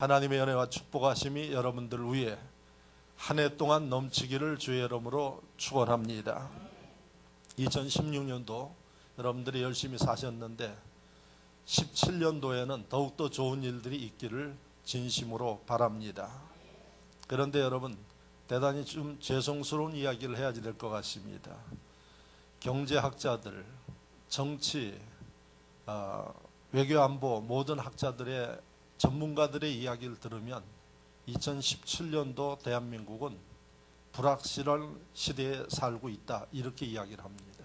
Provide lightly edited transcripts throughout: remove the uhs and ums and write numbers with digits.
하나님의 은혜와 축복하심이 여러분들 위해 한 해 동안 넘치기를 주의 이름으로 축원합니다. 2016년도 여러분들이 열심히 사셨는데 17년도에는 더욱더 좋은 일들이 있기를 진심으로 바랍니다. 그런데 여러분, 대단히 좀 죄송스러운 이야기를 해야지 될 것 같습니다. 경제학자들, 정치, 외교안보 모든 학자들의 전문가들의 이야기를 들으면 2017년도 대한민국은 불확실한 시대에 살고 있다, 이렇게 이야기를 합니다.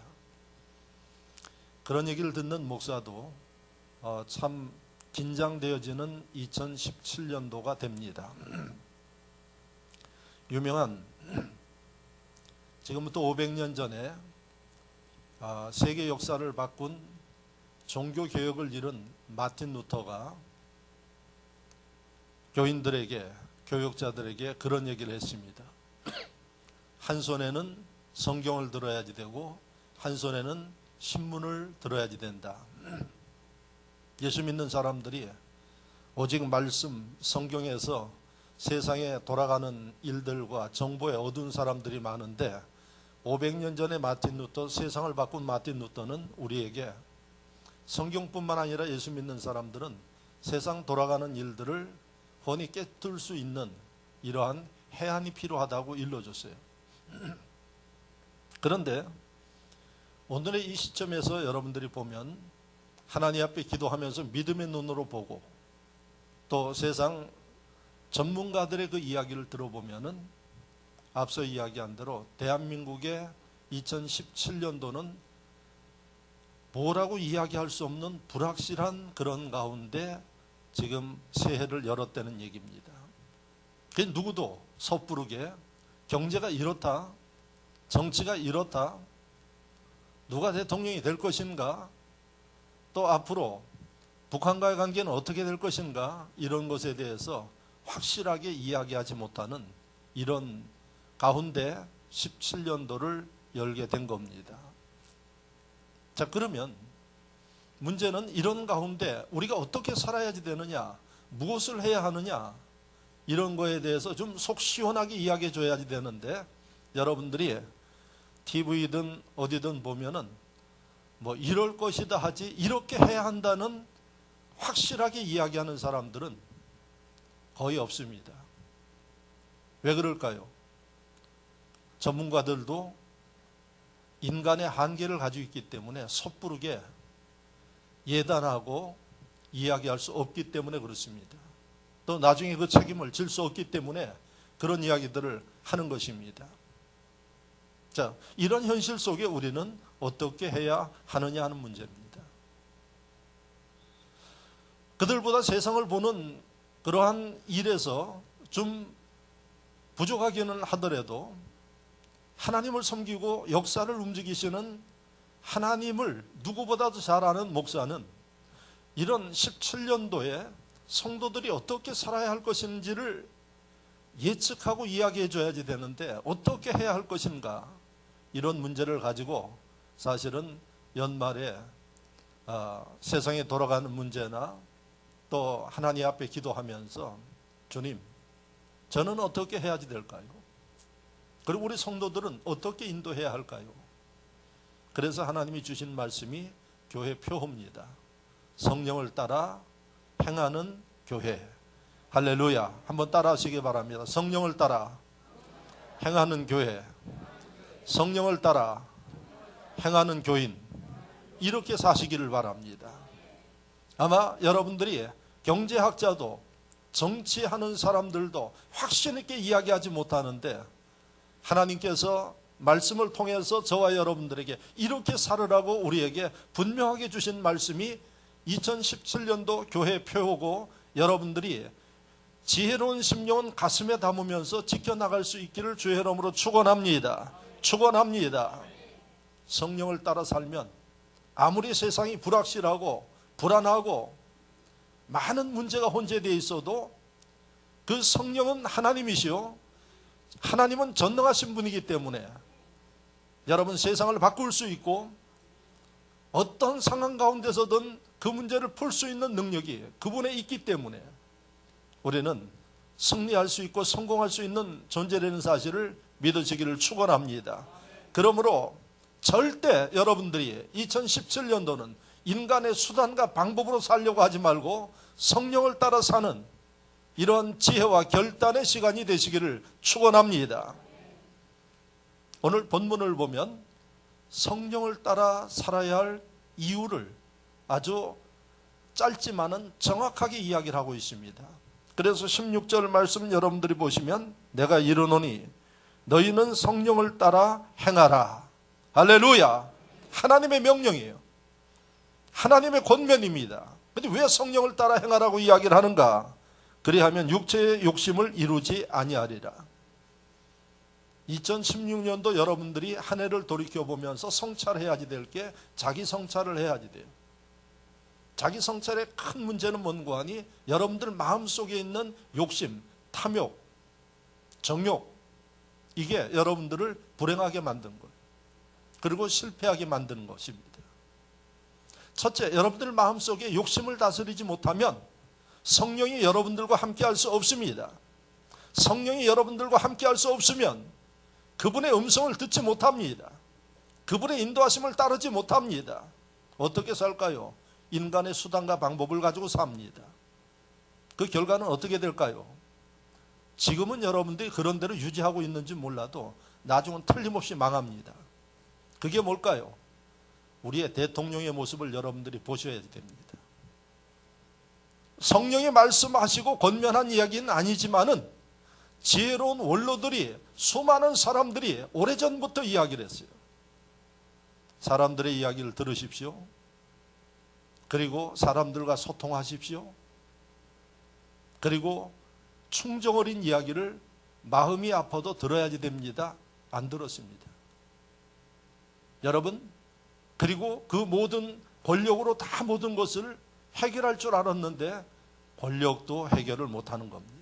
그런 얘기를 듣는 목사도 참 긴장되어지는 2017년도가 됩니다. 유명한 지금부터 500년 전에 세계 역사를 바꾼 종교개혁을 이룬 마틴 루터가 교인들에게, 교역자들에게 그런 얘기를 했습니다. 한 손에는 성경을 들어야지 되고 한 손에는 신문을 들어야지 된다. 예수 믿는 사람들이 오직 말씀, 성경에서 세상에 돌아가는 일들과 정보에 어두운 사람들이 많은데 500년 전에 마틴 루터, 세상을 바꾼 마틴 루터는 우리에게 성경뿐만 아니라 예수 믿는 사람들은 세상 돌아가는 일들을 훤히 깨뜨릴 수 있는 이러한 해안이 필요하다고 일러줬어요. 그런데 오늘의 이 시점에서 여러분들이 보면 하나님 앞에 기도하면서 믿음의 눈으로 보고 또 세상 전문가들의 그 이야기를 들어보면은 앞서 이야기한 대로 대한민국의 2017년도는 뭐라고 이야기할 수 없는 불확실한 그런 가운데 지금 새해를 열었다는 얘기입니다. 그 누구도 섣부르게 경제가 이렇다, 정치가 이렇다, 누가 대통령이 될 것인가, 또 앞으로 북한과의 관계는 어떻게 될 것인가, 이런 것에 대해서 확실하게 이야기하지 못하는 이런 가운데 17년도를 열게 된 겁니다. 자, 그러면 문제는 이런 가운데 우리가 어떻게 살아야지 되느냐, 무엇을 해야 하느냐, 이런 거에 대해서 좀 속 시원하게 이야기해 줘야지 되는데, 여러분들이 TV든 어디든 보면은 뭐 이럴 것이다 하지 이렇게 해야 한다는 확실하게 이야기하는 사람들은 거의 없습니다. 왜 그럴까요? 전문가들도 인간의 한계를 가지고 있기 때문에 섣부르게 예단하고 이야기할 수 없기 때문에 그렇습니다. 또 나중에 그 책임을 질 수 없기 때문에 그런 이야기들을 하는 것입니다. 자, 이런 현실 속에 우리는 어떻게 해야 하느냐 하는 문제입니다. 그들보다 세상을 보는 그러한 일에서 좀 부족하기는 하더라도 하나님을 섬기고 역사를 움직이시는 하나님을 누구보다도 잘 아는 목사는 이런 17년도에 성도들이 어떻게 살아야 할 것인지를 예측하고 이야기해 줘야지 되는데 어떻게 해야 할 것인가, 이런 문제를 가지고 사실은 연말에 세상에 돌아가는 문제나 또 하나님 앞에 기도하면서 주님, 저는 어떻게 해야지 될까요? 그리고 우리 성도들은 어떻게 인도해야 할까요? 그래서 하나님이 주신 말씀이 교회 표호입니다. 성령을 따라 행하는 교회. 할렐루야. 한번 따라 하시기 바랍니다. 성령을 따라 행하는 교회. 성령을 따라 행하는 교인. 이렇게 사시기를 바랍니다. 아마 여러분들이 경제학자도 정치하는 사람들도 확신 있게 이야기하지 못하는데 하나님께서 말씀을 통해서 저와 여러분들에게 이렇게 살으라고 우리에게 분명하게 주신 말씀이 2017년도 교회 표어고, 여러분들이 지혜로운 심령은 가슴에 담으면서 지켜나갈 수 있기를 주의 이름으로 축원합니다. 축원합니다. 성령을 따라 살면 아무리 세상이 불확실하고 불안하고 많은 문제가 혼재되어 있어도 그 성령은 하나님이시요, 하나님은 전능하신 분이기 때문에 여러분 세상을 바꿀 수 있고 어떤 상황 가운데서든 그 문제를 풀 수 있는 능력이 그분에 있기 때문에 우리는 승리할 수 있고 성공할 수 있는 존재라는 사실을 믿으시기를 축원합니다. 그러므로 절대 여러분들이 2017년도는 인간의 수단과 방법으로 살려고 하지 말고 성령을 따라 사는 이런 지혜와 결단의 시간이 되시기를 축원합니다. 오늘 본문을 보면 성령을 따라 살아야 할 이유를 아주 짧지만은 정확하게 이야기를 하고 있습니다. 그래서 16절 말씀 여러분들이 보시면 내가 이르노니 너희는 성령을 따라 행하라. 할렐루야. 하나님의 명령이에요. 하나님의 권면입니다. 그런데 왜 성령을 따라 행하라고 이야기를 하는가? 그리하면 육체의 욕심을 이루지 아니하리라. 2016년도 여러분들이 한 해를 돌이켜보면서 성찰해야지 될 게 자기 성찰을 해야지 돼요. 자기 성찰의 큰 문제는 뭔가 하니 여러분들 마음속에 있는 욕심, 탐욕, 정욕, 이게 여러분들을 불행하게 만든 거예요. 그리고 실패하게 만드는 것입니다. 첫째, 여러분들 마음속에 욕심을 다스리지 못하면 성령이 여러분들과 함께할 수 없습니다. 성령이 여러분들과 함께할 수 없으면 그분의 음성을 듣지 못합니다. 그분의 인도하심을 따르지 못합니다. 어떻게 살까요? 인간의 수단과 방법을 가지고 삽니다. 그 결과는 어떻게 될까요? 지금은 여러분들이 그런 대로 유지하고 있는지 몰라도 나중은 틀림없이 망합니다. 그게 뭘까요? 우리의 대통령의 모습을 여러분들이 보셔야 됩니다. 성령이 말씀하시고 권면한 이야기는 아니지만은 지혜로운 원로들이, 수많은 사람들이 오래전부터 이야기를 했어요. 사람들의 이야기를 들으십시오. 그리고 사람들과 소통하십시오. 그리고 충정 어린 이야기를 마음이 아파도 들어야지 됩니다. 안 들었습니다. 여러분, 그리고 그 모든 권력으로 다 모든 것을 해결할 줄 알았는데 권력도 해결을 못하는 겁니다.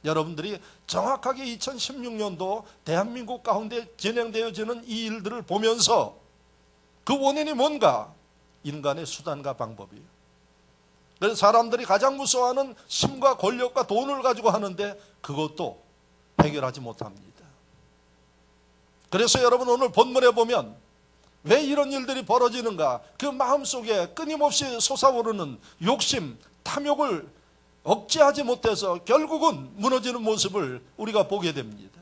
여러분들이 정확하게 2016년도 대한민국 가운데 진행되어지는 이 일들을 보면서 그 원인이 뭔가? 인간의 수단과 방법이에요. 그래서 사람들이 가장 무서워하는 힘과 권력과 돈을 가지고 하는데 그것도 해결하지 못합니다. 그래서 여러분 오늘 본문에 보면 왜 이런 일들이 벌어지는가? 그 마음속에 끊임없이 솟아오르는 욕심, 탐욕을 억제하지 못해서 결국은 무너지는 모습을 우리가 보게 됩니다.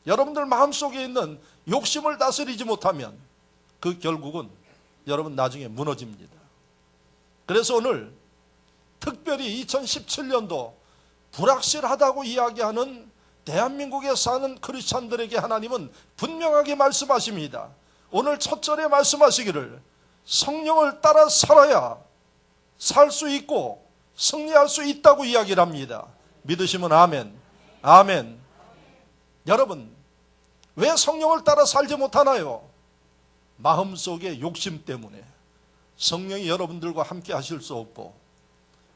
여러분들 마음속에 있는 욕심을 다스리지 못하면 그 결국은 여러분 나중에 무너집니다. 그래서 오늘 특별히 2017년도 불확실하다고 이야기하는 대한민국에 사는 크리스찬들에게 하나님은 분명하게 말씀하십니다. 오늘 첫 절에 말씀하시기를 성령을 따라 살아야 살 수 있고 승리할 수 있다고 이야기를 합니다. 믿으시면 아멘. 아멘. 여러분, 왜 성령을 따라 살지 못하나요? 마음속의 욕심 때문에. 성령이 여러분들과 함께 하실 수 없고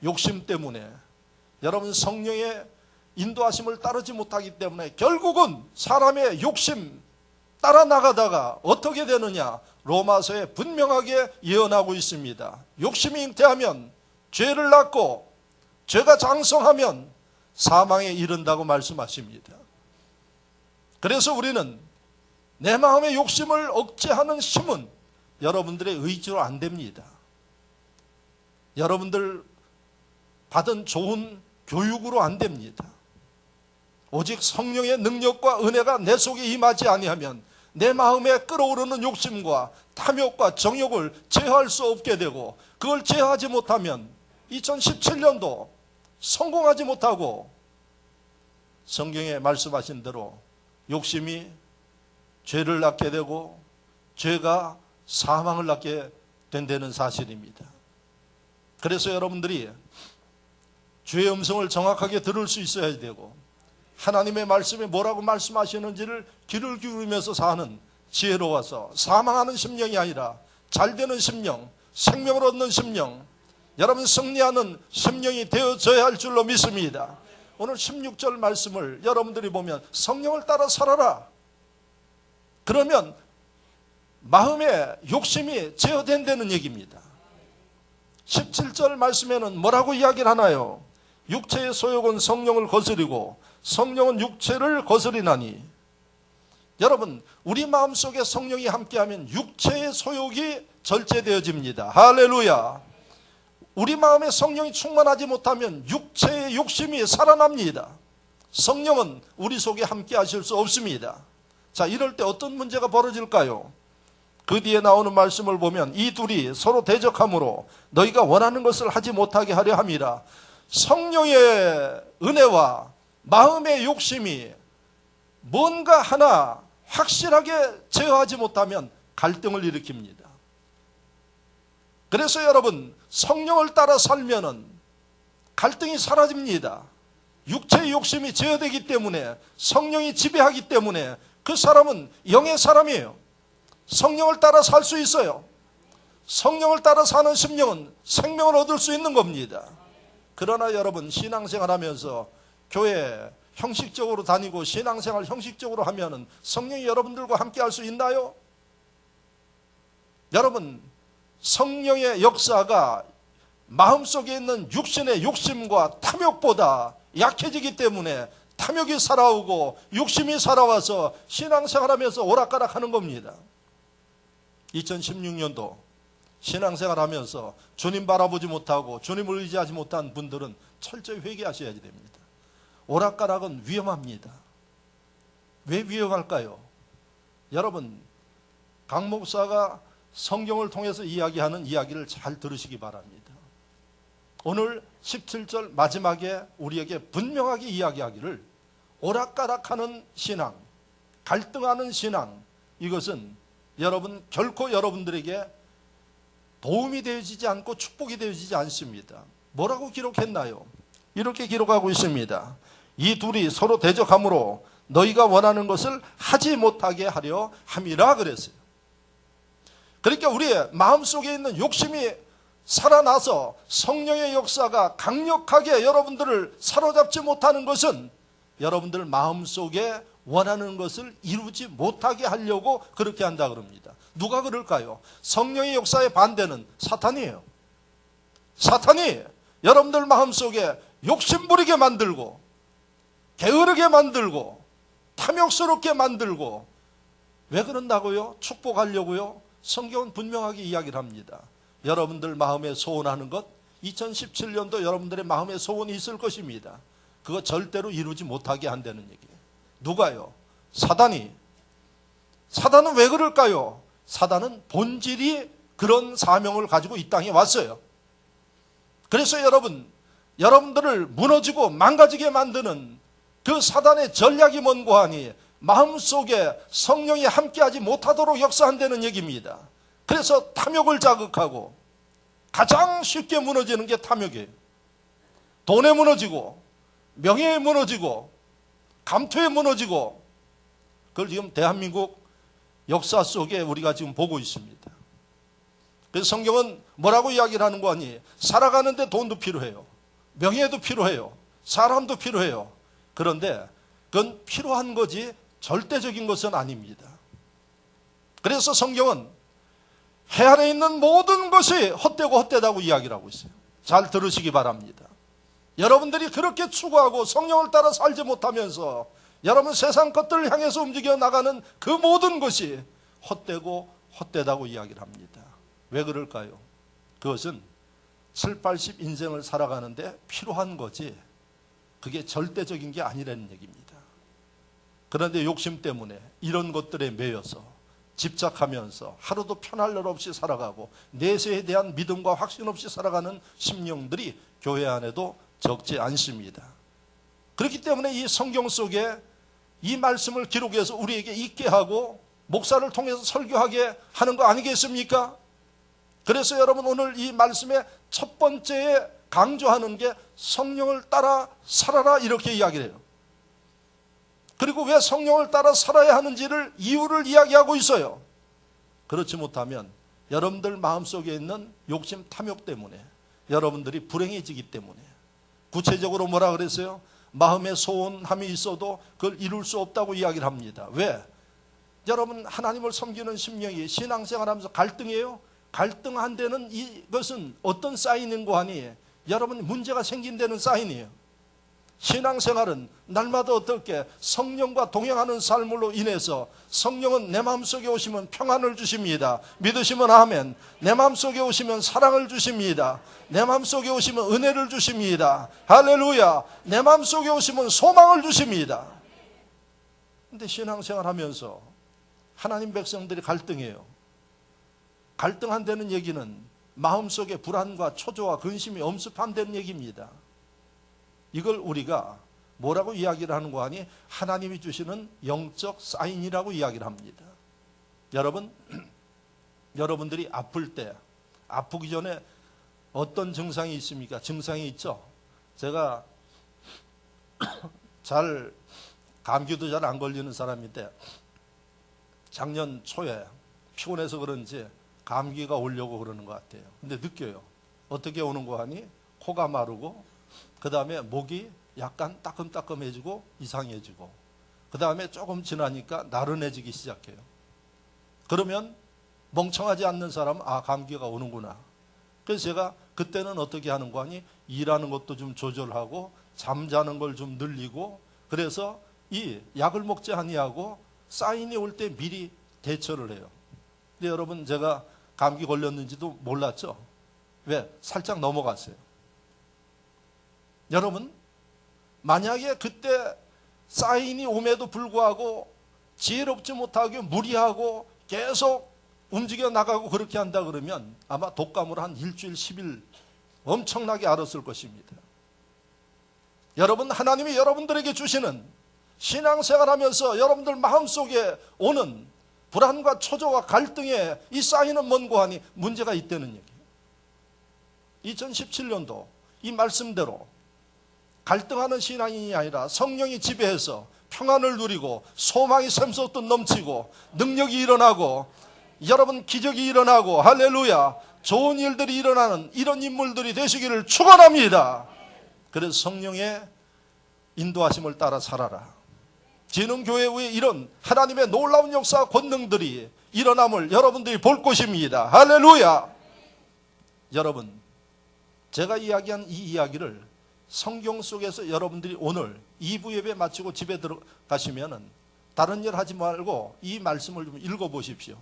욕심 때문에 여러분 성령의 인도하심을 따르지 못하기 때문에 결국은 사람의 욕심 따라 나가다가 어떻게 되느냐? 로마서에 분명하게 예언하고 있습니다. 욕심이 잉태하면 죄를 낳고 죄가 장성하면 사망에 이른다고 말씀하십니다. 그래서 우리는 내 마음의 욕심을 억제하는 힘은 여러분들의 의지로 안 됩니다. 여러분들 받은 좋은 교육으로 안 됩니다. 오직 성령의 능력과 은혜가 내 속에 임하지 아니하면 내 마음에 끓어오르는 욕심과 탐욕과 정욕을 제어할 수 없게 되고 그걸 제어하지 못하면 2017년도 성공하지 못하고 성경에 말씀하신 대로 욕심이 죄를 낳게 되고 죄가 사망을 낳게 된다는 사실입니다. 그래서 여러분들이 주의 음성을 정확하게 들을 수 있어야 되고 하나님의 말씀에 뭐라고 말씀하시는지를 귀를 기울이면서 사는 지혜로워서 사망하는 심령이 아니라 잘되는 심령, 생명을 얻는 심령, 여러분 승리하는 심령이 되어져야 할 줄로 믿습니다. 오늘 16절 말씀을 여러분들이 보면 성령을 따라 살아라. 그러면 마음의 욕심이 제어된다는 얘기입니다. 17절 말씀에는 뭐라고 이야기를 하나요? 육체의 소욕은 성령을 거스리고 성령은 육체를 거스리나니. 여러분, 우리 마음속에 성령이 함께하면 육체의 소욕이 절제되어집니다. 할렐루야. 우리 마음에 성령이 충만하지 못하면 육체의 욕심이 살아납니다. 성령은 우리 속에 함께 하실 수 없습니다. 자, 이럴 때 어떤 문제가 벌어질까요? 그 뒤에 나오는 말씀을 보면 이 둘이 서로 대적함으로 너희가 원하는 것을 하지 못하게 하려 함이라. 성령의 은혜와 마음의 욕심이 뭔가 하나 확실하게 제어하지 못하면 갈등을 일으킵니다. 그래서 여러분, 성령을 따라 살면은 갈등이 사라집니다. 육체의 욕심이 제어되기 때문에, 성령이 지배하기 때문에 그 사람은 영의 사람이에요. 성령을 따라 살 수 있어요. 성령을 따라 사는 심령은 생명을 얻을 수 있는 겁니다. 그러나 여러분, 신앙생활 하면서 교회 형식적으로 다니고 신앙생활 형식적으로 하면은 성령이 여러분들과 함께 할 수 있나요? 여러분, 성령의 역사가 마음속에 있는 육신의 욕심과 탐욕보다 약해지기 때문에 탐욕이 살아오고 욕심이 살아와서 신앙생활하면서 오락가락하는 겁니다. 2016년도 신앙생활하면서 주님 바라보지 못하고 주님을 의지하지 못한 분들은 철저히 회개하셔야 됩니다. 오락가락은 위험합니다. 왜 위험할까요? 여러분, 강 목사가 성경을 통해서 이야기하는 이야기를 잘 들으시기 바랍니다. 오늘 17절 마지막에 우리에게 분명하게 이야기하기를 오락가락하는 신앙, 갈등하는 신앙, 이것은 여러분 결코 여러분들에게 도움이 되어지지 않고 축복이 되어지지 않습니다. 뭐라고 기록했나요? 이렇게 기록하고 있습니다. 이 둘이 서로 대적함으로 너희가 원하는 것을 하지 못하게 하려 함이라 그랬어요. 그러니까 우리의 마음속에 있는 욕심이 살아나서 성령의 역사가 강력하게 여러분들을 사로잡지 못하는 것은 여러분들 마음속에 원하는 것을 이루지 못하게 하려고 그렇게 한다 그럽니다. 누가 그럴까요? 성령의 역사의 반대는 사탄이에요. 사탄이 여러분들 마음속에 욕심 부리게 만들고 게으르게 만들고 탐욕스럽게 만들고. 왜 그런다고요? 축복하려고요? 성경은 분명하게 이야기를 합니다. 여러분들 마음에 소원하는 것, 2017년도 여러분들의 마음에 소원이 있을 것입니다. 그거 절대로 이루지 못하게 한다는 얘기예요. 누가요? 사단이. 사단은 왜 그럴까요? 사단은 본질이 그런 사명을 가지고 이 땅에 왔어요. 그래서 여러분들을 무너지고 망가지게 만드는 그 사단의 전략이 뭔고 하니 마음속에 성령이 함께하지 못하도록 역사한다는 얘기입니다. 그래서 탐욕을 자극하고, 가장 쉽게 무너지는 게 탐욕이에요. 돈에 무너지고 명예에 무너지고 감투에 무너지고. 그걸 지금 대한민국 역사 속에 우리가 지금 보고 있습니다. 그래서 성경은 뭐라고 이야기를 하는 거 아니? 살아가는데 돈도 필요해요. 명예도 필요해요. 사람도 필요해요. 그런데 그건 필요한 거지 절대적인 것은 아닙니다. 그래서 성경은 해 아래 있는 모든 것이 헛되고 헛되다고 이야기를 하고 있어요. 잘 들으시기 바랍니다. 여러분들이 그렇게 추구하고 성령을 따라 살지 못하면서 여러분 세상 것들을 향해서 움직여 나가는 그 모든 것이 헛되고 헛되다고 이야기를 합니다. 왜 그럴까요? 그것은 7, 80 인생을 살아가는데 필요한 거지 그게 절대적인 게 아니라는 얘기입니다. 그런데 욕심 때문에 이런 것들에 매여서 집착하면서 하루도 편할 날 없이 살아가고 내세에 대한 믿음과 확신 없이 살아가는 심령들이 교회 안에도 적지 않습니다. 그렇기 때문에 이 성경 속에 이 말씀을 기록해서 우리에게 있게 하고 목사를 통해서 설교하게 하는 거 아니겠습니까? 그래서 여러분 오늘 이 말씀의 첫 번째에 강조하는 게 성령을 따라 살아라 이렇게 이야기를 해요. 그리고 왜 성령을 따라 살아야 하는지를 이유를 이야기하고 있어요. 그렇지 못하면 여러분들 마음속에 있는 욕심 탐욕 때문에 여러분들이 불행해지기 때문에. 구체적으로 뭐라 그랬어요? 마음에 소원함이 있어도 그걸 이룰 수 없다고 이야기를 합니다. 왜? 여러분 하나님을 섬기는 심령이 신앙생활하면서 갈등이에요. 갈등한 데는 이것은 어떤 사인인고 하니 여러분 문제가 생긴 데는 사인이에요. 신앙생활은 날마다 어떻게 성령과 동행하는 삶으로 인해서 성령은 내 마음속에 오시면 평안을 주십니다. 믿으시면 아멘. 내 마음속에 오시면 사랑을 주십니다. 내 마음속에 오시면 은혜를 주십니다. 할렐루야. 내 마음속에 오시면 소망을 주십니다. 근데 신앙생활 하면서 하나님 백성들이 갈등해요. 갈등한다는 얘기는 마음속에 불안과 초조와 근심이 엄습한다는 얘기입니다. 이걸 우리가 뭐라고 이야기를 하는 거 아니? 하나님이 주시는 영적 사인이라고 이야기를 합니다. 여러분, 여러분들이 아플 때, 아프기 전에 어떤 증상이 있습니까? 증상이 있죠. 제가 감기도 잘 안 걸리는 사람인데 작년 초에 피곤해서 그런지 감기가 오려고 그러는 것 같아요. 근데 느껴요. 어떻게 오는 거 하니? 코가 마르고 그 다음에 목이 약간 따끔따끔해지고 이상해지고 그 다음에 조금 지나니까 나른해지기 시작해요. 그러면 멍청하지 않는 사람은 감기가 오는구나. 그래서 제가 그때는 어떻게 하는 거 아니? 일하는 것도 좀 조절하고 잠자는 걸 좀 늘리고 그래서 이 약을 먹지 아니하고 사인이 올 때 미리 대처를 해요. 근데 여러분 제가 감기 걸렸는지도 몰랐죠? 왜? 살짝 넘어갔어요. 여러분 만약에 그때 사인이 옴에도 불구하고 지혜롭지 못하게 무리하고 계속 움직여 나가고 그렇게 한다 그러면 아마 독감으로 한 일주일 10일 엄청나게 앓았을 것입니다. 여러분 하나님이 여러분들에게 주시는 신앙생활하면서 여러분들 마음속에 오는 불안과 초조와 갈등에 이 쌓이는 뭔고 하니 문제가 있다는 얘기예요. 2017년도 이 말씀대로 갈등하는 신앙인이 아니라 성령이 지배해서 평안을 누리고 소망이 샘솟듯 넘치고 능력이 일어나고 여러분 기적이 일어나고 할렐루야 좋은 일들이 일어나는 이런 인물들이 되시기를 축원합니다. 그래서 성령의 인도하심을 따라 살아라. 진흥교회의 이런 하나님의 놀라운 역사와 권능들이 일어남을 여러분들이 볼 것입니다. 할렐루야. 여러분 제가 이야기한 이 이야기를 성경 속에서 여러분들이 오늘 2부 예배 마치고 집에 들어가시면은 다른 일 하지 말고 이 말씀을 좀 읽어보십시오.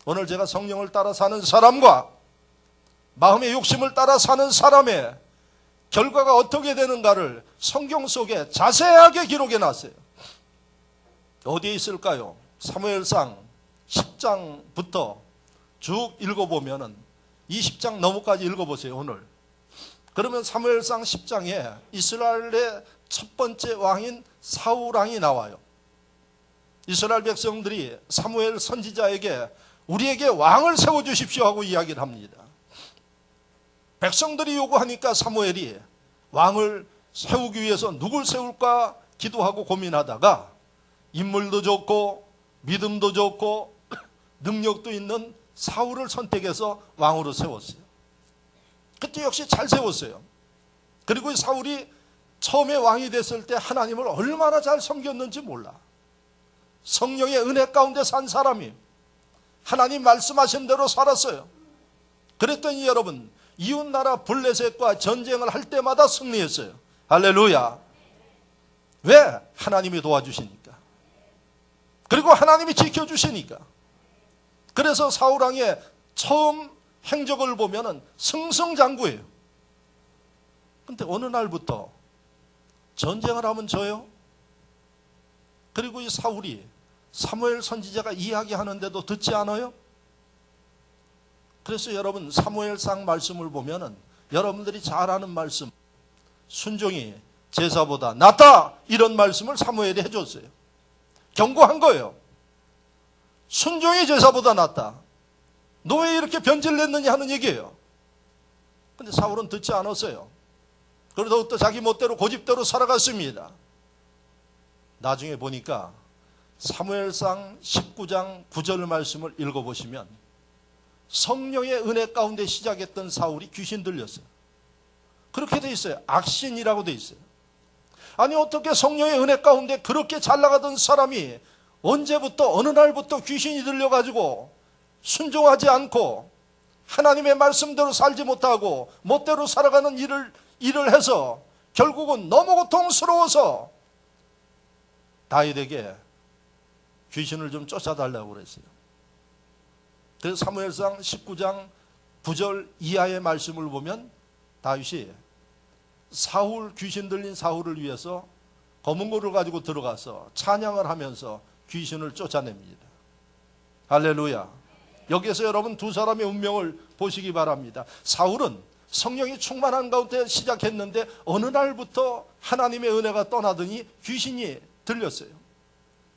오늘 제가 성령을 따라 사는 사람과 마음의 욕심을 따라 사는 사람의 결과가 어떻게 되는가를 성경 속에 자세하게 기록해 놨어요. 어디에 있을까요? 사무엘상 10장부터 쭉 읽어보면은 20장 넘어까지 읽어보세요. 오늘. 그러면 사무엘상 10장에 이스라엘의 첫 번째 왕인 사울 왕이 나와요. 이스라엘 백성들이 사무엘 선지자에게 우리에게 왕을 세워주십시오 하고 이야기를 합니다. 백성들이 요구하니까 사무엘이 왕을 세우기 위해서 누굴 세울까 기도하고 고민하다가 인물도 좋고 믿음도 좋고 능력도 있는 사울을 선택해서 왕으로 세웠어요. 그때 역시 잘 세웠어요. 그리고 사울이 처음에 왕이 됐을 때 하나님을 얼마나 잘 섬겼는지 몰라. 성령의 은혜 가운데 산 사람이 하나님 말씀하신 대로 살았어요. 그랬더니 여러분 이웃나라 블레셋과 전쟁을 할 때마다 승리했어요. 할렐루야. 왜? 하나님이 도와주시니까. 그리고 하나님이 지켜주시니까. 그래서 사울왕의 처음 행적을 보면은 승승장구예요. 근데 어느 날부터 전쟁을 하면 져요. 그리고 이 사울이 사무엘 선지자가 이야기하는데도 듣지 않아요? 그래서 여러분 사무엘상 말씀을 보면은 여러분들이 잘 아는 말씀 순종이 제사보다 낫다 이런 말씀을 사무엘이 해줬어요. 경고한 거예요. 순종이 제사보다 낫다. 너 왜 이렇게 변질냈느냐 하는 얘기예요. 근데 사울은 듣지 않았어요. 그러다 또 자기 멋대로 고집대로 살아갔습니다. 나중에 보니까 사무엘상 19장 9절 말씀을 읽어보시면 성령의 은혜 가운데 시작했던 사울이 귀신 들렸어요. 그렇게 돼 있어요. 악신이라고 돼 있어요. 아니 어떻게 성령의 은혜 가운데 그렇게 잘 나가던 사람이 언제부터 어느 날부터 귀신이 들려가지고 순종하지 않고 하나님의 말씀대로 살지 못하고 멋대로 살아가는 일을 해서 결국은 너무 고통스러워서 다윗에게 귀신을 좀 쫓아달라고 그랬어요. 그래서 사무엘상 19장 9절 이하의 말씀을 보면 다윗이 사울, 귀신 들린 사울을 위해서 검은 고를 가지고 들어가서 찬양을 하면서 귀신을 쫓아냅니다. 할렐루야. 여기에서 여러분 두 사람의 운명을 보시기 바랍니다. 사울은 성령이 충만한 가운데 시작했는데 어느 날부터 하나님의 은혜가 떠나더니 귀신이 들렸어요.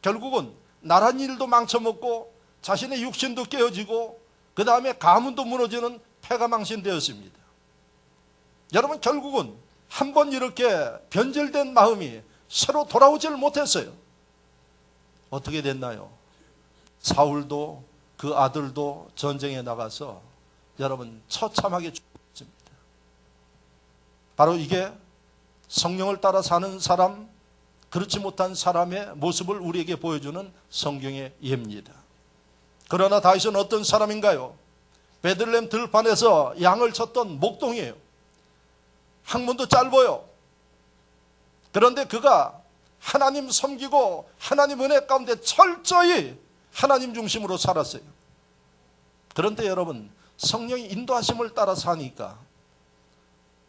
결국은 나란 일도 망쳐먹고 자신의 육신도 깨어지고 그 다음에 가문도 무너지는 패가 망신되었습니다. 여러분 결국은 한번 이렇게 변질된 마음이 새로 돌아오질 못했어요. 어떻게 됐나요? 사울도 그 아들도 전쟁에 나가서 여러분 처참하게 죽었습니다. 바로 이게 성령을 따라 사는 사람, 그렇지 못한 사람의 모습을 우리에게 보여주는 성경의 예입니다. 그러나 다윗은 어떤 사람인가요? 베들레헴 들판에서 양을 쳤던 목동이에요. 학문도 짧아요. 그런데 그가 하나님 섬기고 하나님 은혜 가운데 철저히 하나님 중심으로 살았어요. 그런데 여러분 성령이 인도하심을 따라 사니까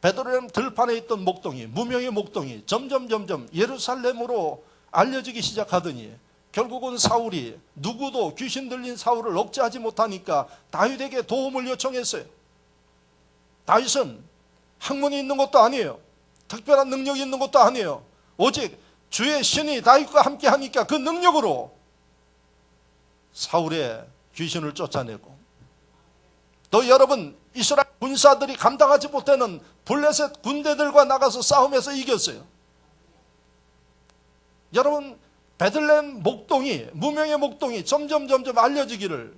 베들레헴 들판에 있던 목동이, 무명의 목동이 점점 예루살렘으로 알려지기 시작하더니 결국은 사울이 누구도 귀신 들린 사울을 억제하지 못하니까 다윗에게 도움을 요청했어요. 다윗은 학문이 있는 것도 아니에요. 특별한 능력이 있는 것도 아니에요. 오직 주의 신이 다윗과 함께 하니까 그 능력으로 사울의 귀신을 쫓아내고, 또 여러분 이스라엘 군사들이 감당하지 못하는 블레셋 군대들과 나가서 싸움에서 이겼어요. 여러분 베들레헴 목동이, 무명의 목동이 점점 알려지기를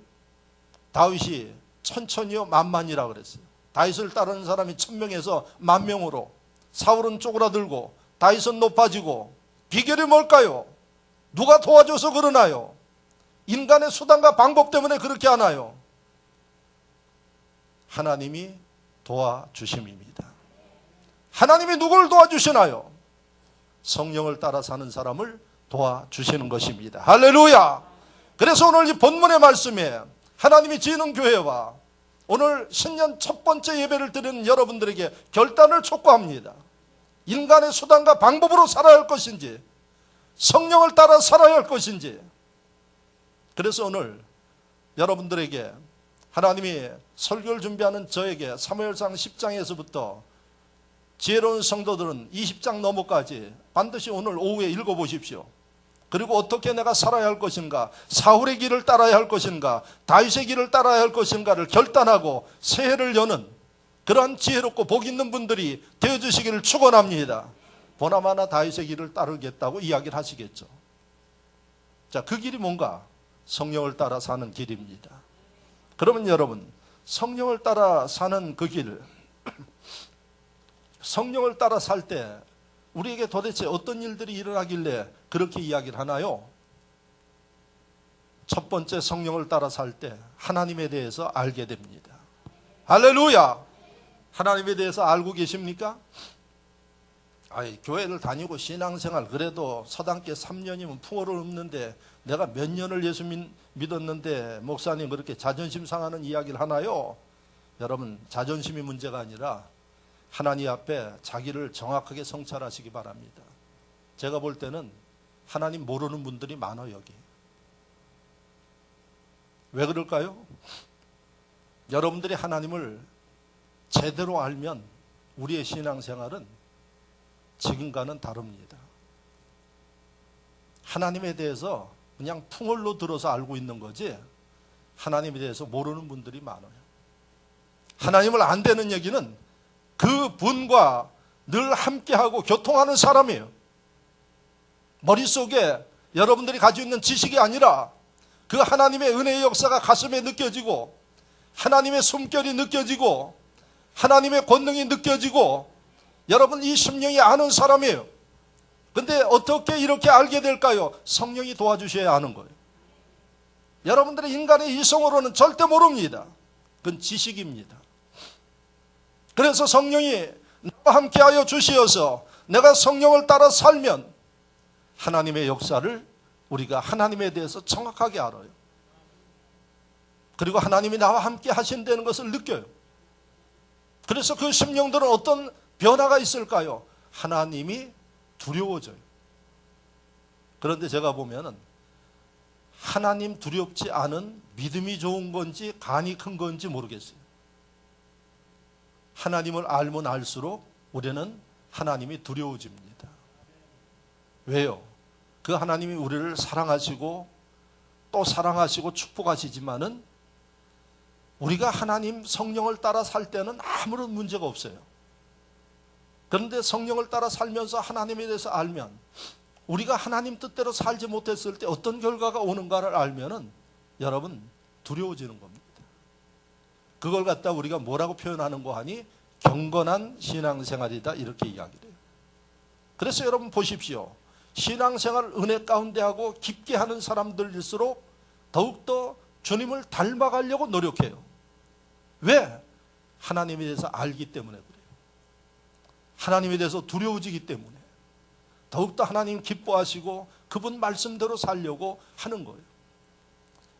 다윗이 천천히요 만만이라 그랬어요. 다윗을 따르는 사람이 1000명에서 10,000명으로, 사울은 쪼그라들고 다윗은 높아지고, 비결이 뭘까요? 누가 도와줘서 그러나요? 인간의 수단과 방법 때문에 그렇게 하나요? 하나님이 도와주심입니다. 하나님이 누구를 도와주시나요? 성령을 따라 사는 사람을 도와주시는 것입니다. 할렐루야. 그래서 오늘 이 본문의 말씀에 하나님이 지는 교회와 오늘 신년 첫 번째 예배를 드리는 여러분들에게 결단을 촉구합니다. 인간의 수단과 방법으로 살아야 할 것인지 성령을 따라 살아야 할 것인지. 그래서 오늘 여러분들에게 하나님이 설교를 준비하는 저에게 사무엘상 10장에서부터 지혜로운 성도들은 20장 넘어까지 반드시 오늘 오후에 읽어보십시오. 그리고 어떻게 내가 살아야 할 것인가, 사울의 길을 따라야 할 것인가, 다윗의 길을 따라야 할 것인가를 결단하고 새해를 여는 그러한 지혜롭고 복 있는 분들이 되어주시기를 축원합니다. 보나마나 다윗의 길을 따르겠다고 이야기를 하시겠죠. 자, 그 길이 뭔가? 성령을 따라 사는 길입니다. 그러면 여러분, 성령을 따라 사는 그 길, 성령을 따라 살 때 우리에게 도대체 어떤 일들이 일어나길래 그렇게 이야기를 하나요? 첫 번째, 성령을 따라 살 때 하나님에 대해서 알게 됩니다. 할렐루야! 하나님에 대해서 알고 계십니까? 교회를 다니고 신앙생활 그래도 서당계 3년이면 풍어없는데 내가 몇 년을 예수 믿었는데 목사님 그렇게 자존심 상하는 이야기를 하나요? 여러분, 자존심이 문제가 아니라 하나님 앞에 자기를 정확하게 성찰하시기 바랍니다. 제가 볼 때는 하나님 모르는 분들이 많아요. 여기. 왜 그럴까요? 여러분들이 하나님을 제대로 알면 우리의 신앙생활은 지금과는 다릅니다. 하나님에 대해서 그냥 풍월로 들어서 알고 있는 거지 하나님에 대해서 모르는 분들이 많아요. 하나님을 안 되는 얘기는 그 분과 늘 함께하고 교통하는 사람이에요. 머릿속에 여러분들이 가지고 있는 지식이 아니라 그 하나님의 은혜의 역사가 가슴에 느껴지고 하나님의 숨결이 느껴지고 하나님의 권능이 느껴지고 여러분 이 심령이 아는 사람이에요. 근데 어떻게 이렇게 알게 될까요? 성령이 도와주셔야 아는 거예요. 여러분들의 인간의 이성으로는 절대 모릅니다. 그건 지식입니다. 그래서 성령이 나와 함께하여 주시어서 내가 성령을 따라 살면 하나님의 역사를 우리가 하나님에 대해서 정확하게 알아요. 그리고 하나님이 나와 함께 하신다는 것을 느껴요. 그래서 그 심령들은 어떤 변화가 있을까요? 하나님이 두려워져요. 그런데 제가 보면은 하나님 두렵지 않은 믿음이 좋은 건지 간이 큰 건지 모르겠어요. 하나님을 알면 알수록 우리는 하나님이 두려워집니다. 왜요? 그 하나님이 우리를 사랑하시고 또 사랑하시고 축복하시지만은 우리가 하나님 성령을 따라 살 때는 아무런 문제가 없어요. 그런데 성령을 따라 살면서 하나님에 대해서 알면 우리가 하나님 뜻대로 살지 못했을 때 어떤 결과가 오는가를 알면은 여러분 두려워지는 겁니다. 그걸 갖다 우리가 뭐라고 표현하는 거 하니 경건한 신앙생활이다 이렇게 이야기를 해요. 그래서 여러분 보십시오. 신앙생활을 은혜 가운데 하고 깊게 하는 사람들일수록 더욱더 주님을 닮아가려고 노력해요. 왜? 하나님에 대해서 알기 때문에 그래요. 하나님에 대해서 두려워지기 때문에 더욱더 하나님 기뻐하시고 그분 말씀대로 살려고 하는 거예요.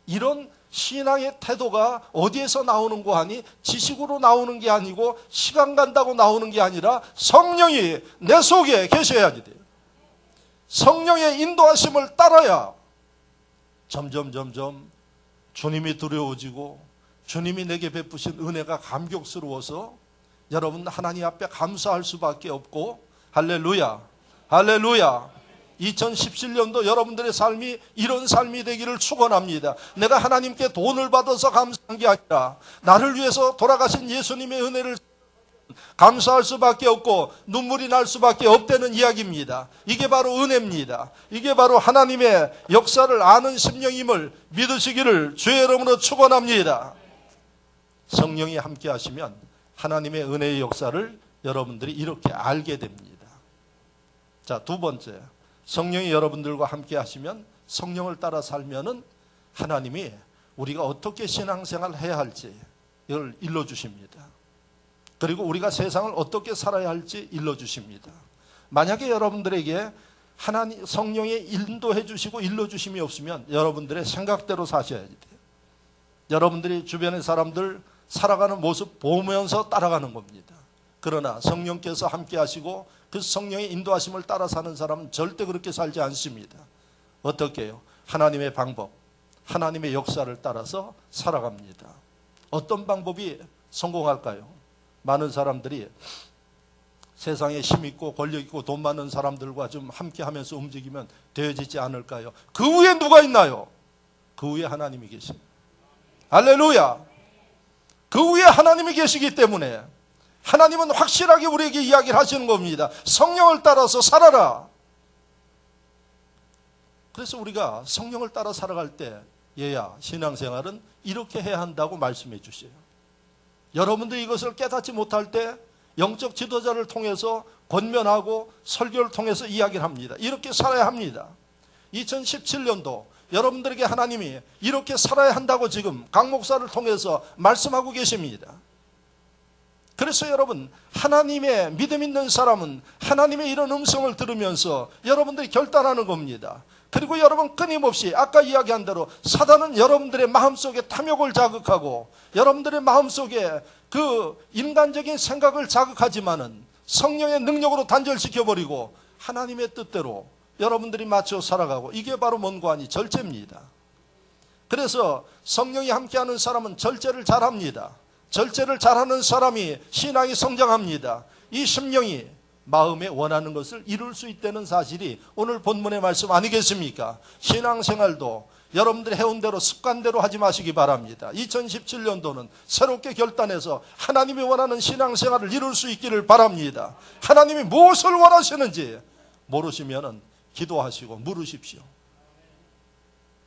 이런 신앙의 태도가 어디에서 나오는 거 하니 지식으로 나오는 게 아니고 시간 간다고 나오는 게 아니라 성령이 내 속에 계셔야지 돼요. 성령의 인도하심을 따라야 점점 주님이 두려워지고 주님이 내게 베푸신 은혜가 감격스러워서 여러분 하나님 앞에 감사할 수밖에 없고 할렐루야 할렐루야. 2017년도 여러분들의 삶이 이런 삶이 되기를 축원합니다. 내가 하나님께 돈을 받아서 감사한 게 아니라 나를 위해서 돌아가신 예수님의 은혜를 감사할 수밖에 없고 눈물이 날 수밖에 없다는 이야기입니다. 이게 바로 은혜입니다. 이게 바로 하나님의 역사를 아는 심령임을 믿으시기를 주의 이름으로 축원합니다. 성령이 함께 하시면 하나님의 은혜의 역사를 여러분들이 이렇게 알게 됩니다. 자, 두 번째, 성령이 여러분들과 함께 하시면 성령을 따라 살면은 하나님이 우리가 어떻게 신앙생활을 해야 할지 이걸 일러주십니다. 그리고 우리가 세상을 어떻게 살아야 할지 일러주십니다. 만약에 여러분들에게 하나님 성령이 인도해 주시고 일러주심이 없으면 여러분들의 생각대로 사셔야 돼요. 여러분들이 주변의 사람들 살아가는 모습 보면서 따라가는 겁니다. 그러나 성령께서 함께 하시고 그 성령의 인도하심을 따라 사는 사람은 절대 그렇게 살지 않습니다. 어떻게 해요? 하나님의 방법, 하나님의 역사를 따라서 살아갑니다. 어떤 방법이 성공할까요? 많은 사람들이 세상에 힘 있고 권력 있고 돈 많은 사람들과 좀 함께 하면서 움직이면 되어지지 않을까요? 그 위에 누가 있나요? 그 위에 하나님이 계세요. 할렐루야. 그 위에 하나님이 계시기 때문에 하나님은 확실하게 우리에게 이야기를 하시는 겁니다. 성령을 따라서 살아라. 그래서 우리가 성령을 따라 살아갈 때 얘야 신앙생활은 이렇게 해야 한다고 말씀해 주세요. 여러분들이 이것을 깨닫지 못할 때 영적 지도자를 통해서 권면하고 설교를 통해서 이야기를 합니다. 이렇게 살아야 합니다. 2017년도 여러분들에게 하나님이 이렇게 살아야 한다고 지금 강 목사를 통해서 말씀하고 계십니다. 그래서 여러분 하나님의 믿음 있는 사람은 하나님의 이런 음성을 들으면서 여러분들이 결단하는 겁니다. 그리고 여러분 끊임없이 아까 이야기한 대로 사단은 여러분들의 마음속에 탐욕을 자극하고 여러분들의 마음속에 그 인간적인 생각을 자극하지만은 성령의 능력으로 단절시켜버리고 하나님의 뜻대로 여러분들이 맞춰 살아가고 이게 바로 뭔가 하니 절제입니다. 그래서 성령이 함께하는 사람은 절제를 잘합니다. 절제를 잘하는 사람이 신앙이 성장합니다. 이 심령이 마음에 원하는 것을 이룰 수 있다는 사실이 오늘 본문의 말씀 아니겠습니까? 신앙생활도 여러분들이 해온 대로 습관대로 하지 마시기 바랍니다. 2017년도는 새롭게 결단해서 하나님이 원하는 신앙생활을 이룰 수 있기를 바랍니다. 하나님이 무엇을 원하시는지 모르시면 기도하시고 물으십시오.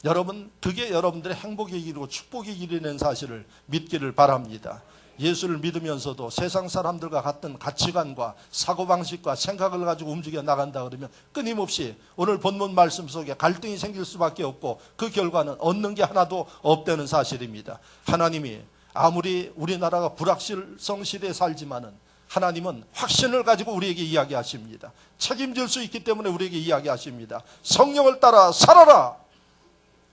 여러분 그게 여러분들의 행복의 길이고 축복의 길이라는 사실을 믿기를 바랍니다. 예수를 믿으면서도 세상 사람들과 같은 가치관과 사고방식과 생각을 가지고 움직여 나간다 그러면 끊임없이 오늘 본문 말씀 속에 갈등이 생길 수밖에 없고 그 결과는 얻는 게 하나도 없다는 사실입니다. 하나님이 아무리 우리나라가 불확실성 시대에 살지만은 하나님은 확신을 가지고 우리에게 이야기하십니다. 책임질 수 있기 때문에 우리에게 이야기하십니다. 성령을 따라 살아라.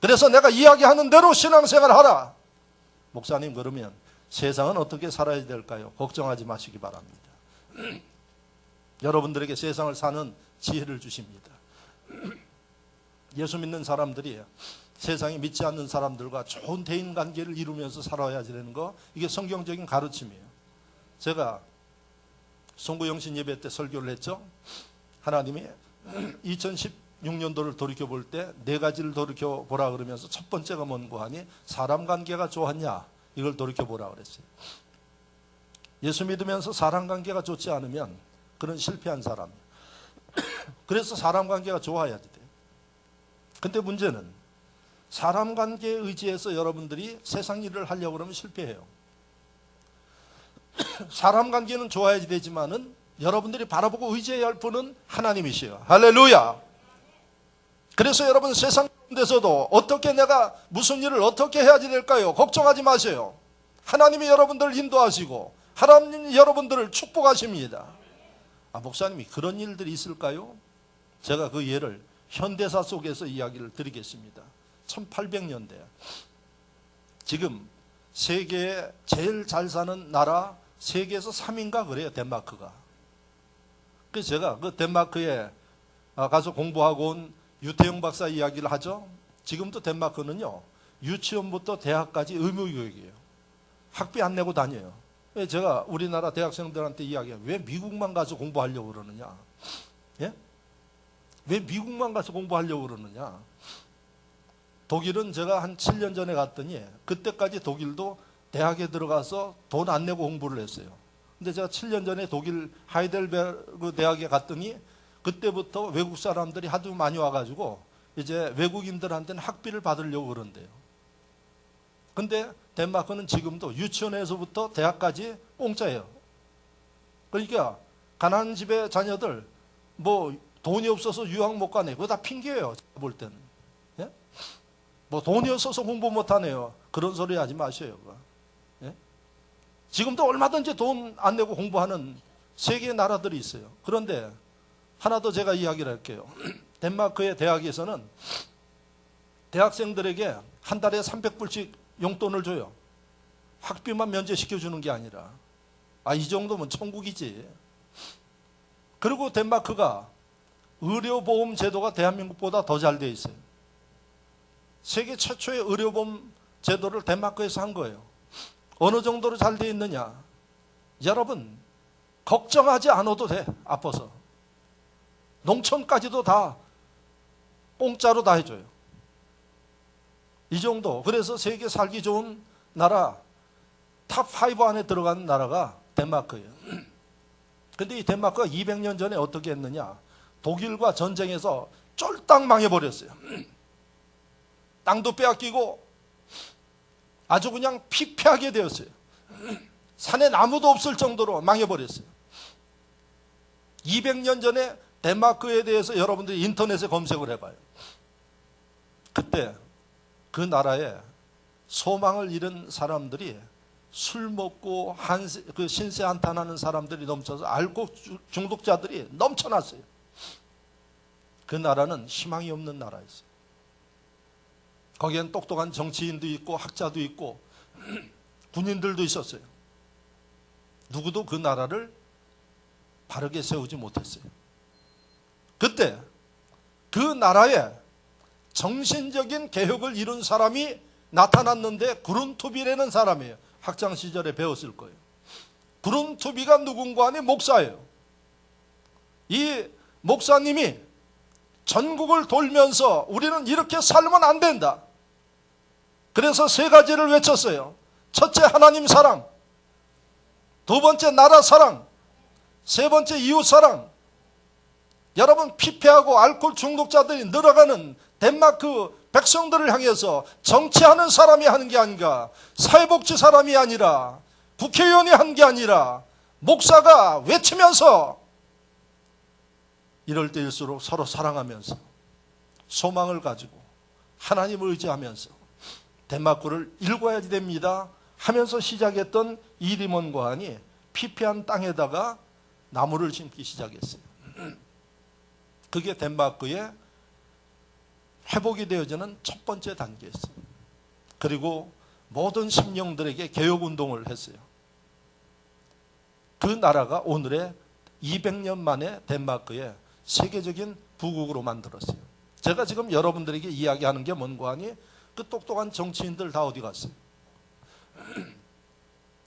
그래서 내가 이야기하는 대로 신앙생활하라. 목사님, 그러면 세상은 어떻게 살아야 될까요? 걱정하지 마시기 바랍니다. 여러분들에게 세상을 사는 지혜를 주십니다. 예수 믿는 사람들이 세상에 믿지 않는 사람들과 좋은 대인관계를 이루면서 살아야 되는 거, 이게 성경적인 가르침이에요. 제가 송구영신 예배 때 설교를 했죠. 하나님이 2016년도를 돌이켜볼 때 4가지를 돌이켜보라 그러면서 첫 번째가 뭔고 하니 사람 관계가 좋았냐, 이걸 돌이켜보라 그랬어요. 예수 믿으면서 사람 관계가 좋지 않으면 그런 실패한 사람이에요. 그래서 사람 관계가 좋아야 돼요. 근데 문제는 사람 관계에 의지해서 여러분들이 세상 일을 하려고 그러면 실패해요. 사람 관계는 좋아야 되지만은 여러분들이 바라보고 의지해야 할 분은 하나님이시요. 할렐루야. 그래서 여러분, 세상 가운데서도 어떻게 내가 무슨 일을 어떻게 해야 될까요? 걱정하지 마세요. 하나님이 여러분들을 인도하시고 하나님이 여러분들을 축복하십니다. 목사님이 그런 일들이 있을까요? 제가 그 예를 현대사 속에서 이야기를 드리겠습니다. 1800년대 지금 세계에 제일 잘 사는 나라, 세계에서 3위인가 그래요, 덴마크가. 그래서 제가 그 덴마크에 가서 공부하고 온 유태영 박사 이야기를 하죠. 지금도 덴마크는요, 유치원부터 대학까지 의무교육이에요. 학비 안 내고 다녀요. 제가 우리나라 대학생들한테 이야기해요. 왜 미국만 가서 공부하려고 그러느냐? 예? 왜 미국만 가서 공부하려고 그러느냐? 독일은 제가 한 7년 전에 갔더니 그때까지 독일도 대학에 들어가서 돈 안 내고 공부를 했어요. 근데 제가 7년 전에 독일 하이델베르그 대학에 갔더니 그때부터 외국 사람들이 하도 많이 와가지고 이제 외국인들한테는 학비를 받으려고 그런대요. 근데 덴마크는 지금도 유치원에서부터 대학까지 공짜예요. 그러니까 가난한 집의 자녀들 뭐 돈이 없어서 유학 못 가네, 그거 다 핑계예요. 제가 볼 때는. 예? 뭐 돈이 없어서 공부 못 하네요. 그런 소리 하지 마세요. 예? 지금도 얼마든지 돈 안 내고 공부하는 세계의 나라들이 있어요. 그런데 하나 더 제가 이야기를 할게요. 덴마크의 대학에서는 대학생들에게 한 달에 300불씩 용돈을 줘요. 학비만 면제시켜 주는 게 아니라. 이 정도면 천국이지. 그리고 덴마크가 의료보험 제도가 대한민국보다 더 잘 돼 있어요. 세계 최초의 의료보험 제도를 덴마크에서 한 거예요. 어느 정도로 잘 돼 있느냐? 여러분, 걱정하지 않아도 돼. 아파서. 농촌까지도 다 공짜로 다 해줘요. 이 정도. 그래서 세계 살기 좋은 나라 탑5 안에 들어간 나라가 덴마크예요. 근데 이 덴마크가 200년 전에 어떻게 했느냐? 독일과 전쟁에서 쫄딱 망해버렸어요. 땅도 빼앗기고 아주 그냥 피폐하게 되었어요. 산에 나무도 없을 정도로 망해버렸어요. 200년 전에 덴마크에 대해서 여러분들이 인터넷에 검색을 해봐요. 그때 그 나라에 소망을 잃은 사람들이 술 먹고 그 신세 한탄하는 사람들이 넘쳐서 알코올 중독자들이 넘쳐났어요. 그 나라는 희망이 없는 나라였어요. 거기엔 똑똑한 정치인도 있고 학자도 있고 군인들도 있었어요. 누구도 그 나라를 바르게 세우지 못했어요. 그때 그 나라에 정신적인 개혁을 이룬 사람이 나타났는데 구룬투비라는 사람이에요. 학창 시절에 배웠을 거예요. 구룬투비가 누군가 하니 목사예요. 이 목사님이 전국을 돌면서 우리는 이렇게 살면 안 된다. 그래서 3가지를 외쳤어요. 첫째, 하나님 사랑. 2번째, 나라 사랑. 3번째, 이웃 사랑. 여러분, 피폐하고 알코올 중독자들이 늘어가는 덴마크 백성들을 향해서 정치하는 사람이 하는 게 아닌가, 사회복지 사람이 아니라 국회의원이 한 게 아니라 목사가 외치면서 이럴 때일수록 서로 사랑하면서 소망을 가지고 하나님을 의지하면서 덴마크를 읽어야 됩니다 하면서 시작했던 이리먼 고한이 피폐한 땅에다가 나무를 심기 시작했어요. 그게 덴마크의 회복이 되어지는 첫 번째 단계였어요. 그리고 모든 심령들에게 개혁운동을 했어요. 그 나라가 오늘의 200년 만에 덴마크의 세계적인 부국으로 만들었어요. 제가 지금 여러분들에게 이야기하는 게 뭔가 하니 그 똑똑한 정치인들 다 어디 갔어요?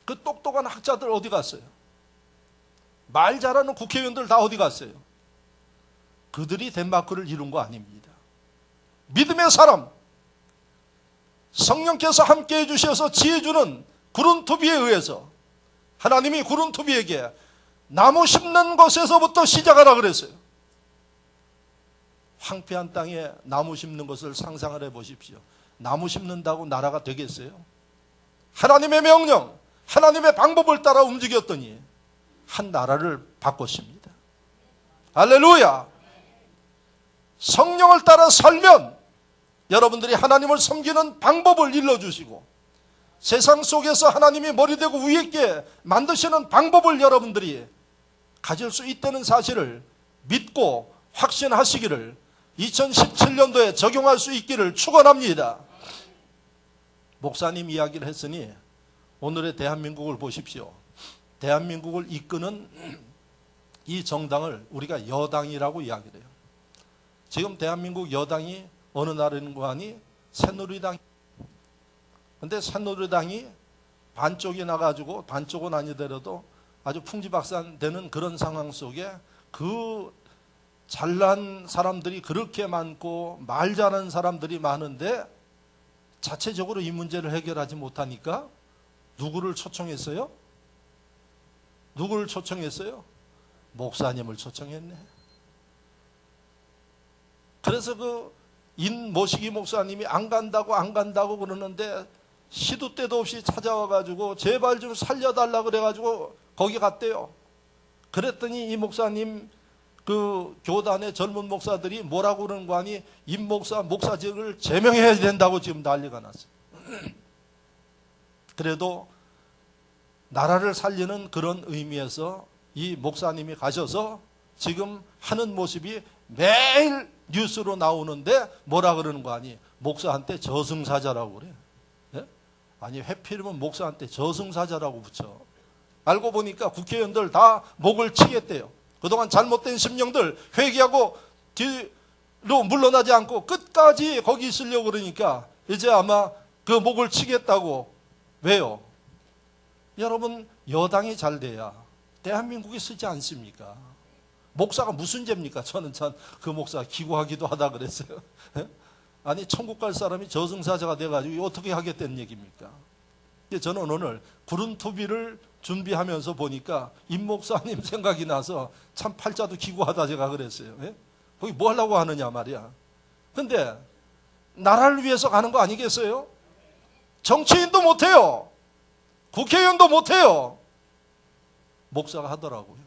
그 똑똑한 학자들 어디 갔어요? 말 잘하는 국회의원들 다 어디 갔어요? 그들이 덴마크를 이룬 거 아닙니다. 믿음의 사람, 성령께서 함께해 주셔서 지혜 주는 구른투비에 의해서 하나님이 구른투비에게 나무 심는 것에서부터 시작하라 그랬어요. 황폐한 땅에 나무 심는 것을 상상을 해 보십시오. 나무 심는다고 나라가 되겠어요? 하나님의 명령, 하나님의 방법을 따라 움직였더니 한 나라를 바꿨습니다. 할렐루야! 성령을 따라 살면 여러분들이 하나님을 섬기는 방법을 일러주시고 세상 속에서 하나님이 머리되고 위에 있게 만드시는 방법을 여러분들이 가질 수 있다는 사실을 믿고 확신하시기를 2017년도에 적용할 수 있기를 축원합니다. 목사님 이야기를 했으니 오늘의 대한민국을 보십시오. 대한민국을 이끄는 이 정당을 우리가 여당이라고 이야기를 해요. 지금 대한민국 여당이 어느 나라인가 하니 새누리당. 근데 새누리당이 반쪽이 나가지고 반쪽은 아니더라도 아주 풍지박산되는 그런 상황 속에 그 잘난 사람들이 그렇게 많고 말 잘하는 사람들이 많은데 자체적으로 이 문제를 해결하지 못하니까 누구를 초청했어요? 누구를 초청했어요? 목사님을 초청했네. 그래서 그 인모시기 목사님이 안 간다고 그러는데 시도 때도 없이 찾아와가지고 제발 좀 살려달라 그래가지고 거기 갔대요. 그랬더니 이 목사님 그 교단의 젊은 목사들이 뭐라고 그러는 거 아니 임 목사 목사직을 제명해야 된다고 지금 난리가 났어요. 그래도 나라를 살리는 그런 의미에서 이 목사님이 가셔서 지금 하는 모습이 매일 뉴스로 나오는데 뭐라 그러는 거 아니 목사한테 저승사자라고 그래. 예? 아니 회피르면 목사한테 저승사자라고 붙여. 알고 보니까 국회의원들 다 목을 치겠대요. 그동안 잘못된 심령들 회개하고 뒤로 물러나지 않고 끝까지 거기 있으려고 그러니까 이제 아마 그 목을 치겠다고. 왜요? 여러분 여당이 잘 돼야 대한민국이 쓰지 않습니까? 목사가 무슨 죄입니까? 저는 참 그 목사 기구하기도 하다 그랬어요. 아니 천국 갈 사람이 저승사자가 돼가지고 어떻게 하겠다는 얘기입니까? 저는 오늘 구른투비를 준비하면서 보니까 임 목사님 생각이 나서 참 팔자도 기구하다 제가 그랬어요. 예? 거기 뭐 하려고 하느냐 말이야. 근데 나라를 위해서 가는 거 아니겠어요? 정치인도 못해요. 국회의원도 못해요. 목사가 하더라고요.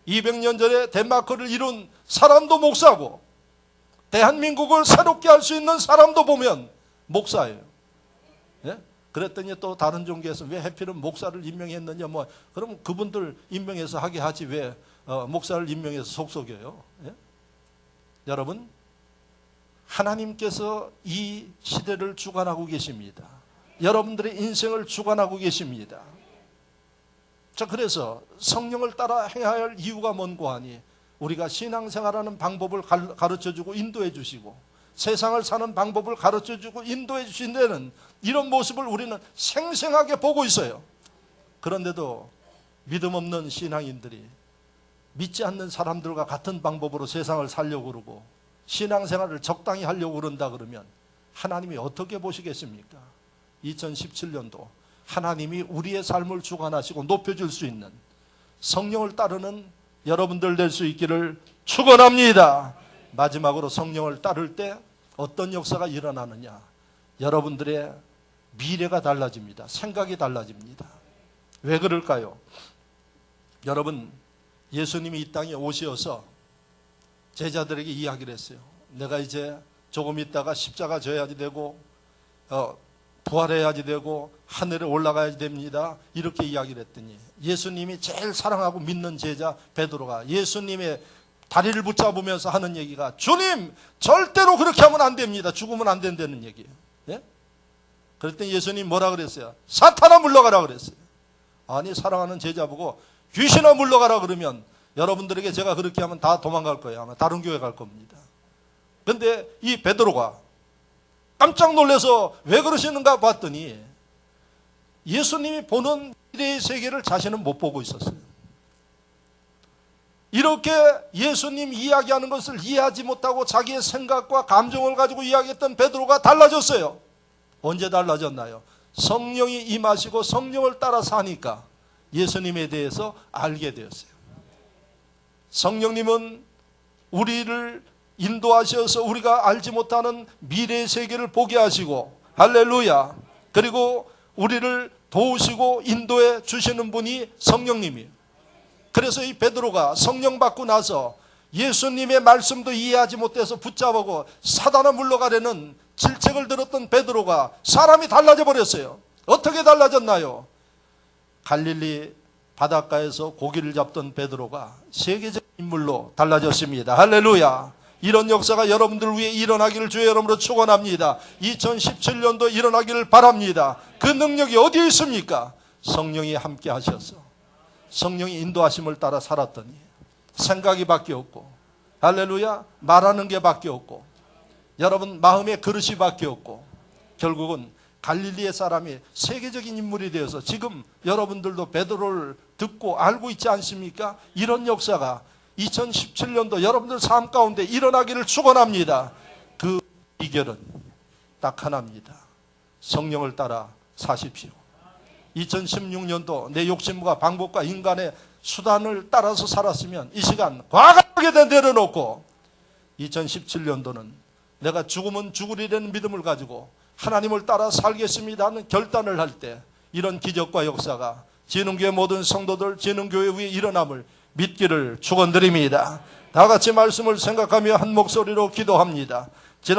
200년 전에 덴마크를 이룬 사람도 목사고 대한민국을 새롭게 할 수 있는 사람도 보면 목사예요. 예? 그랬더니 또 다른 종교에서 왜 해필은 목사를 임명했느냐 뭐 그럼 그분들 임명해서 하게 하지 왜 목사를 임명해서 속속여요. 예? 여러분 하나님께서 이 시대를 주관하고 계십니다. 여러분들의 인생을 주관하고 계십니다. 자, 그래서 성령을 따라 해야 할 이유가 뭔고 하니 우리가 신앙생활하는 방법을 가르쳐주고 인도해 주시고 세상을 사는 방법을 가르쳐주고 인도해 주신 데는 이런 모습을 우리는 생생하게 보고 있어요. 그런데도 믿음 없는 신앙인들이 믿지 않는 사람들과 같은 방법으로 세상을 살려고 그러고 신앙생활을 적당히 하려고 그런다 그러면 하나님이 어떻게 보시겠습니까? 2017년도 하나님이 우리의 삶을 주관하시고 높여줄 수 있는 성령을 따르는 여러분들 될 수 있기를 축원합니다. 마지막으로 성령을 따를 때 어떤 역사가 일어나느냐? 여러분들의 미래가 달라집니다. 생각이 달라집니다. 왜 그럴까요? 여러분 예수님이 이 땅에 오셔서 제자들에게 이야기를 했어요. 내가 이제 조금 있다가 십자가 져야 되고 부활해야지 되고 하늘에 올라가야지 됩니다. 이렇게 이야기를 했더니 예수님이 제일 사랑하고 믿는 제자 베드로가 예수님의 다리를 붙잡으면서 하는 얘기가 주님 절대로 그렇게 하면 안 됩니다. 죽으면 안 된다는 얘기예요. 예? 그랬더니 예수님 뭐라 그랬어요? 사탄아 물러가라 그랬어요. 아니 사랑하는 제자 보고 귀신아 물러가라 그러면 여러분들에게 제가 그렇게 하면 다 도망갈 거예요. 아마 다른 교회 갈 겁니다. 그런데 이 베드로가 깜짝 놀라서 왜 그러시는가 봤더니 예수님이 보는 미래의 세계를 자신은 못 보고 있었어요. 이렇게 예수님 이야기하는 것을 이해하지 못하고 자기의 생각과 감정을 가지고 이야기했던 베드로가 달라졌어요. 언제 달라졌나요? 성령이 임하시고 성령을 따라 사니까 예수님에 대해서 알게 되었어요. 성령님은 우리를 인도하셔서 우리가 알지 못하는 미래의 세계를 보게 하시고 할렐루야. 그리고 우리를 도우시고 인도해 주시는 분이 성령님이에요. 그래서 이 베드로가 성령 받고 나서 예수님의 말씀도 이해하지 못해서 붙잡고 사단아 물러가려는 질책을 들었던 베드로가 사람이 달라져 버렸어요. 어떻게 달라졌나요? 갈릴리 바닷가에서 고기를 잡던 베드로가 세계적인 인물로 달라졌습니다. 할렐루야. 이런 역사가 여러분들 위해 일어나기를 주의 이름으로 축원합니다. 2017년도 일어나기를 바랍니다. 그 능력이 어디에 있습니까? 성령이 함께 하셔서 성령이 인도하심을 따라 살았더니 생각이 바뀌었고 할렐루야 말하는 게 바뀌었고 여러분 마음의 그릇이 바뀌었고 결국은 갈릴리의 사람이 세계적인 인물이 되어서 지금 여러분들도 베드로를 듣고 알고 있지 않습니까? 이런 역사가 2017년도 여러분들 삶 가운데 일어나기를 축원합니다. 그 비결은 딱 하나입니다. 성령을 따라 사십시오. 2016년도 내 욕심과 방법과 인간의 수단을 따라서 살았으면 이 시간 과감하게 내려놓고 2017년도는 내가 죽으면 죽으리라는 믿음을 가지고 하나님을 따라 살겠습니다 하는 결단을 할 때 이런 기적과 역사가 진흥교회 모든 성도들 진흥교회 위에 일어남을 믿기를 축원드립니다. 다 같이 말씀을 생각하며 한 목소리로 기도합니다.